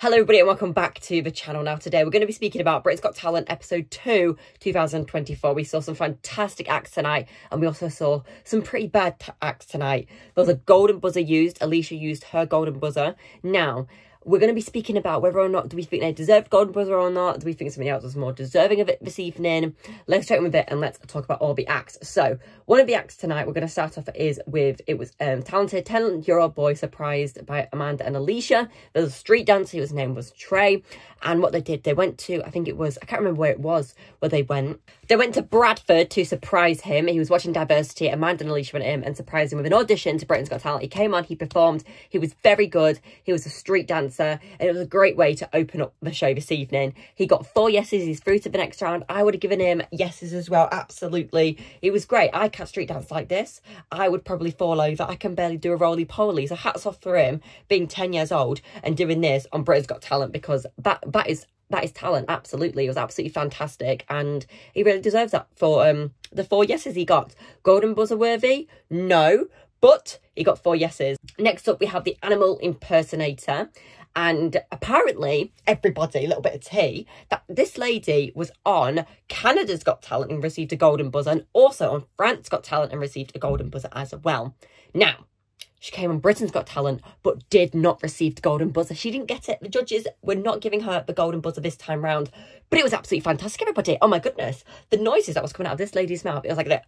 Hello everybody and welcome back to the channel. Now today we're going to be speaking about Britain's Got Talent episode 2 2024. We saw some fantastic acts tonight and we also saw some pretty bad acts tonight. There was a golden buzzer used. Alicia used her golden buzzer. Now we're going to be speaking about whether or not do we think they deserved golden buzzer or not. Do we think somebody else was more deserving of it this evening? Let's check with it and let's talk about all the acts. So one of the acts tonight we're going to start off is with, it was talented 10-year-old boy surprised by Amanda and Alicia. There was a street dancer whose name was Trey, and what they did, they went to, I think it was, I can't remember where it was where they went. They went to Bradford to surprise him. He was watching Diversity. Amanda and Alicia went in and surprised him with an audition to Britain's Got Talent. He came on, he performed, he was very good. He was a street dancer and it was a great way to open up the show this evening. He got 4 yeses, he's through to the next round. I would have given him yeses as well, absolutely. It was great. I can't street dance like this. I would probably fall over. I can barely do a roly-poly. So hats off for him being 10 years old and doing this on Britain's Got Talent, because that is talent, absolutely. It was absolutely fantastic and he really deserves that for the 4 yeses he got. Golden buzzer worthy? No, but he got 4 yeses. Next up we have the animal impersonator, and apparently everybody, a little bit of tea, that this lady was on Canada's Got Talent and received a golden buzzer, and also on France Got Talent and received a golden buzzer as well. Now she came on Britain's Got Talent, but did not receive the golden buzzer. She didn't get it. The judges were not giving her the golden buzzer this time round. But it was absolutely fantastic, everybody. Oh, my goodness. The noises that was coming out of this lady's mouth, it was like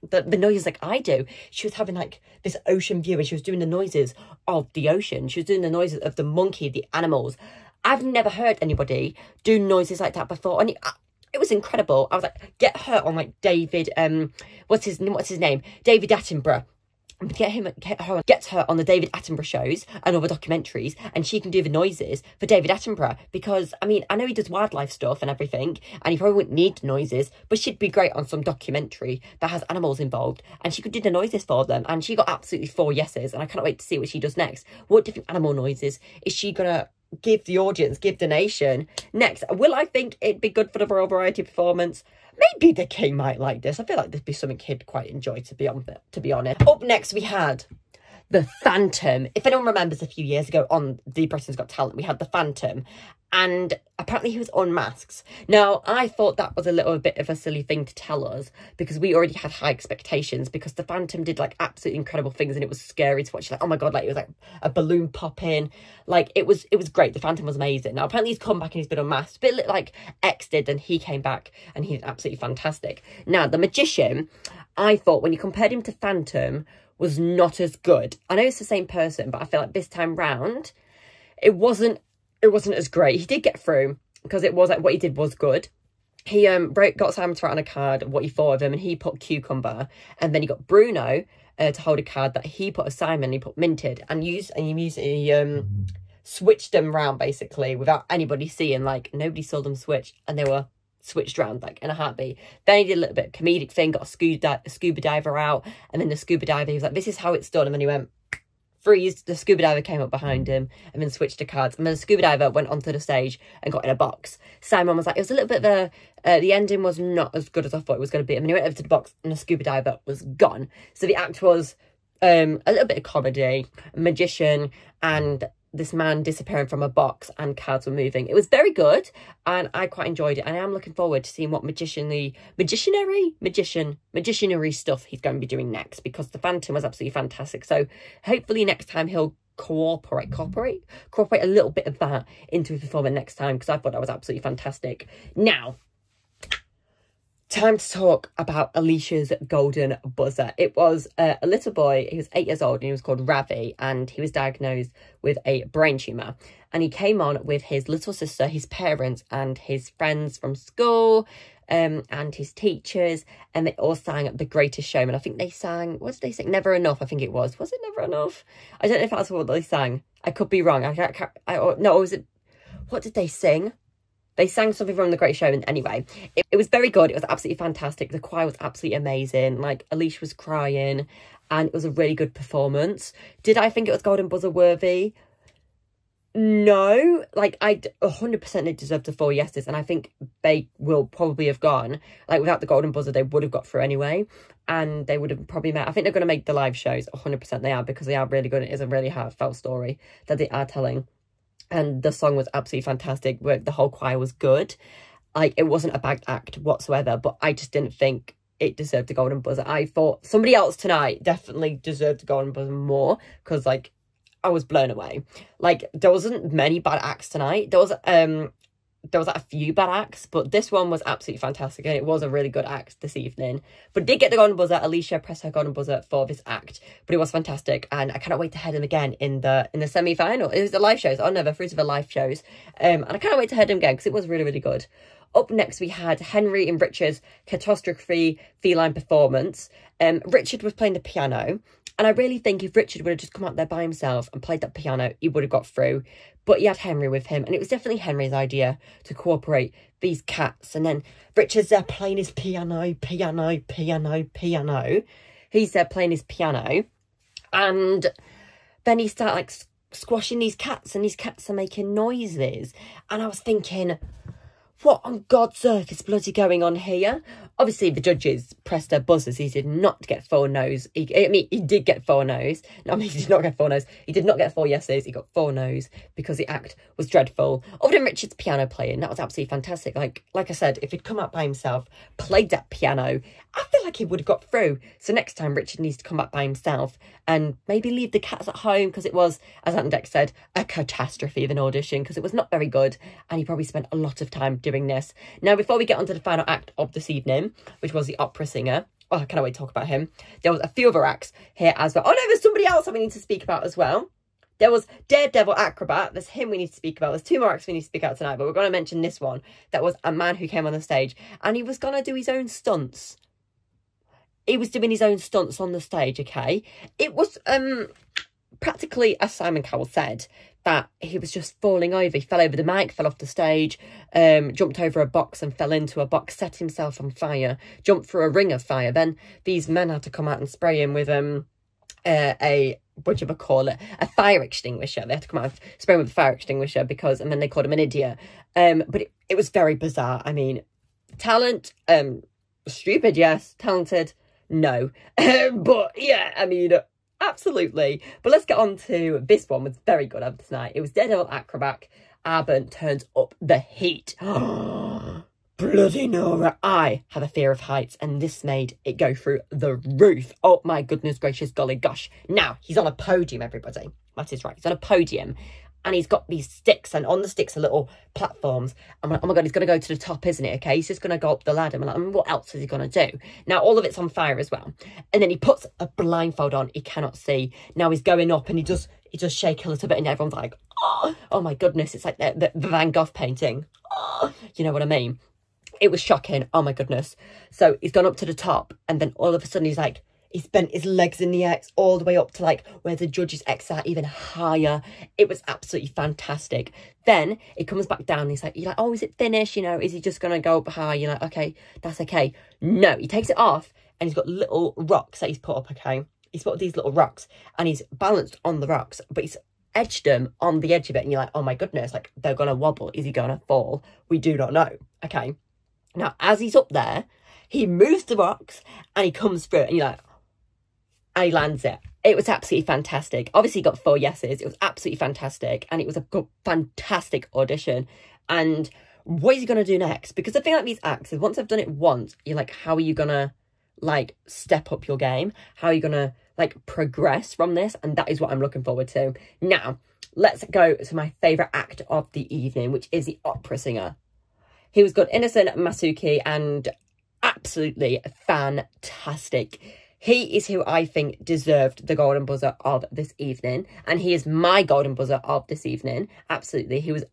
the noises like I do. She was having like this ocean view and she was doing the noises of the ocean. She was doing the noises of the monkey, the animals. I've never heard anybody do noises like that before. And it was incredible. I was like, get her on like David, what's his name? David Attenborough. Get her on the David Attenborough shows and other documentaries, and she can do the noises for David Attenborough, because I mean, I know he does wildlife stuff and everything and he probably wouldn't need noises, but she'd be great on some documentary that has animals involved and she could do the noises for them. And she got absolutely 4 yeses and I cannot wait to see what she does next. What different animal noises is she gonna give the audience, give the nation next? Will I think it'd be good for the Royal Variety performance? Maybe the king might like this. I feel like there'd be something he'd quite enjoy, to be honest. Up next, we had the Phantom. If anyone remembers, a few years ago on the Britain's Got Talent, we had the Phantom. And apparently he was unmasked. Now, I thought that was a little bit of a silly thing to tell us, because we already had high expectations, because the Phantom did like absolutely incredible things and it was scary to watch. Like, oh my God, like it was like a balloon popping. Like it was great. The Phantom was amazing. Now, apparently he's come back and he's been unmasked. A bit like X did, and he came back and he's absolutely fantastic. Now, the Magician, I thought when you compared him to Phantom, was not as good. I know it's the same person, but I feel like this time round, it wasn't as great. He did get through because it was like what he did was good. He got Simon to write on a card what he thought of him, and he put cucumber, and then he got Bruno to hold a card that he put as Simon, and he put minted, and he switched them round basically without anybody seeing. Like nobody saw them switch, and they were switched around like in a heartbeat. Then he did a little bit of comedic thing, got a scuba diver out, and then the scuba diver, he was like, this is how it's done, and then he went freeze. The scuba diver came up behind him and then switched to cards, and then the scuba diver went onto the stage and got in a box. Simon was like, it was a little bit of the ending was not as good as I thought it was going to be, and then he went over to the box and the scuba diver was gone. So the act was a little bit of comedy, a magician, and this man disappearing from a box and cards were moving. It was very good and I quite enjoyed it, and I am looking forward to seeing what magicianary stuff he's going to be doing next, because the Phantom was absolutely fantastic. So hopefully next time he'll incorporate a little bit of that into his performance next time, because I thought that was absolutely fantastic. Now, time to talk about Alicia's golden buzzer. It was a little boy. He was 8 years old and he was called Ravi, and he was diagnosed with a brain tumour. And he came on with his little sister, his parents and his friends from school and his teachers, and they all sang The Greatest Showman. I think they sang, what did they sing? Never Enough, I think it was. Was it Never Enough? I don't know if that's what they sang. I could be wrong. What did they sing? They sang something from The Great Showman. Anyway, it was very good. It was absolutely fantastic. The choir was absolutely amazing. Like, Alicia was crying and it was a really good performance. Did I think it was golden buzzer worthy? No. Like, I 100% they deserved the 4 yeses, and I think they will probably have gone. Like, without the golden buzzer, they would have got through anyway. And they would have probably I think they're going to make the live shows. 100% they are, because they are really good. It is a really heartfelt story that they are telling. and the song was absolutely fantastic. The whole choir was good. Like, it wasn't a bad act whatsoever, but I just didn't think it deserved a golden buzzer. I thought somebody else tonight definitely deserved a golden buzzer more, because, like, I was blown away. Like, there wasn't many bad acts tonight. There was a few bad acts, but this one was absolutely fantastic, and it was a really good act this evening. But did get the golden buzzer. Alicia pressed her golden buzzer for this act, but it was fantastic, and I cannot wait to head him again in the semi-final. It was the live shows. Oh no, the fruit of the live shows, and I cannot wait to head him again because it was really, really good. Up next, we had Henry and Richard's catastrophe feline performance. Richard was playing the piano, and I really think if Richard would have just come out there by himself and played that piano, he would have got through. But he had Henry with him, and it was definitely Henry's idea to cooperate these cats. And then Richard's there playing his piano. He's there playing his piano, and then he started, like, squashing these cats, and these cats are making noises. And I was thinking, what on God's earth is bloody going on here? Obviously, the judges pressed their buzzers. He did not get 4 no's. He did get 4 no's. No, he did not get 4 no's. He did not get 4 yeses. He got 4 no's because the act was dreadful. Other than Richard's piano playing, that was absolutely fantastic. Like I said, if he'd come out by himself, played that piano, I feel like he would have got through. So next time, Richard needs to come back by himself and maybe leave the cats at home, because it was, as Ant and Dec said, a catastrophe of an audition, because it was not very good, and he probably spent a lot of time doing this. Now, before we get on to the final act of this evening, which was the opera singer, oh, I cannot wait to talk about him. There was a few other acts here as well. Oh no, there's somebody else that we need to speak about as well. There was Daredevil Acrobat. There's him we need to speak about. There's 2 more acts we need to speak about tonight, but we're going to mention this one. That was a man who came on the stage, and he was going to do his own stunts. He was doing his own stunts on the stage, okay? It was practically, as Simon Cowell said, that he was just falling over. He fell over the mic, fell off the stage, jumped over a box and fell into a box, set himself on fire, jumped through a ring of fire. Then these men had to come out and spray him with a, what do you call it, a fire extinguisher. They had to come out and spray him with a fire extinguisher and then they called him an idiot. But it was very bizarre. I mean, talent, stupid, yes. Talented, no. But yeah, I mean, absolutely. But let's get on to this one. Was very good of tonight. It was Daredevil Acrobat. Arben turns up the heat. Bloody Nora. I have a fear of heights, and this made it go through the roof. Oh my goodness gracious, golly gosh. Now, he's on a podium, everybody. That is right. He's on a podium, and he's got these sticks, and on the sticks are little platforms. I'm like, oh my God, he's going to go to the top, isn't it? Okay, he's just going to go up the ladder. I'm like, what else is he going to do? Now, all of it's on fire as well. And then he puts a blindfold on. He cannot see. Now he's going up, and he does shake a little bit, and everyone's like, oh my goodness. It's like the Van Gogh painting. Oh, you know what I mean? It was shocking. Oh my goodness. So he's gone up to the top, and then all of a sudden he's bent his legs in the X all the way up to, like, where the judges' X are, even higher. It was absolutely fantastic. Then it comes back down. You're like, oh, is it finished? You know, is he just going to go up high? You're like, okay, that's okay. No, he takes it off, and he's got little rocks that he's put up, okay? He's put these little rocks, and he's balanced on the rocks, but he's edged them on the edge of it, and you're like, oh my goodness, like, they're going to wobble. Is he going to fall? We do not know, okay? Now, as he's up there, he moves the rocks, and he comes through, and you're like, and he lands it. It was absolutely fantastic. Obviously, he got 4 yeses. It was absolutely fantastic. And it was a good, fantastic audition. And what is he going to do next? Because the thing about these acts is, once I've done it once, you're like, how are you going to, like, step up your game? How are you going to, like, progress from this? And that is what I'm looking forward to. Now, let's go to my favourite act of the evening, which is the opera singer. He was good. Innocent Masuki, and absolutely fantastic. He is who I think deserved the golden buzzer of this evening. And he is my golden buzzer of this evening. Absolutely. He was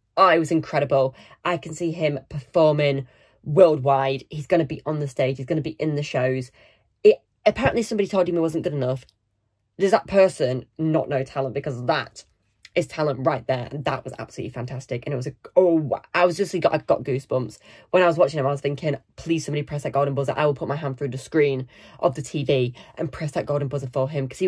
incredible. I can see him performing worldwide. He's going to be on the stage. He's going to be in the shows. Apparently somebody told him he wasn't good enough. Does that person not know talent? Because that is talent right there, and that was absolutely fantastic. And it was I got goosebumps when I was watching him. I was thinking, please somebody press that golden buzzer. I will put my hand through the screen of the TV and press that golden buzzer for him, because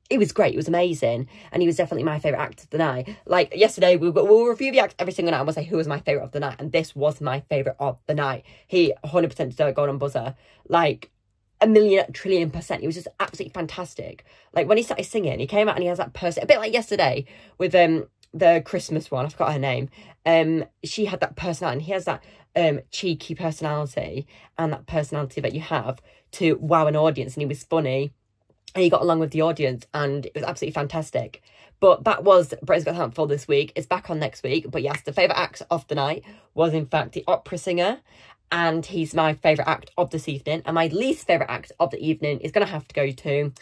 it was great. It was amazing, and he was definitely my favourite actor of the night. Like yesterday, we'll review the acts every single night, and we'll say who was my favourite of the night, and this was my favourite of the night. He 100% deserved a golden buzzer, like 1,000,000,000,000%. He was just absolutely fantastic. Like when he started singing, he came out and he has that person, a bit like yesterday with the Christmas one, I forgot her name, she had that personality, and he has that cheeky personality, and that personality that you have to wow an audience, and he was funny, and he got along with the audience, and it was absolutely fantastic. But that was Britain's Got Talent for this week. It's back on next week. But yes, the favourite act of the night was in fact the opera singer, and he's my favourite act of this evening. And my least favourite act of the evening is going to have to go to,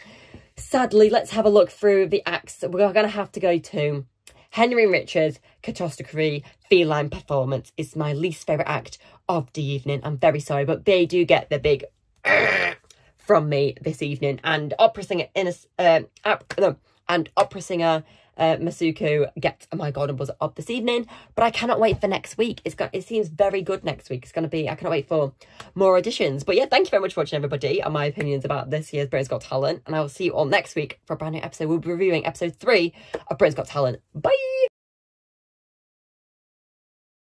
sadly, let's have a look through the acts. We're going to have to go to Henry Richards' Catastrophe Feline Performance. Is my least favourite act of the evening. I'm very sorry, but they do get the big from me this evening. And opera singer Masuku gets my golden buzzer of this evening. But I cannot wait for next week. It seems very good next week. It's going to be, I cannot wait for more auditions. But yeah, thank you very much for watching, everybody, and my opinions about this year's Britain's Got Talent. And I will see you all next week for a brand new episode. We'll be reviewing episode 3 of Britain's Got Talent. Bye!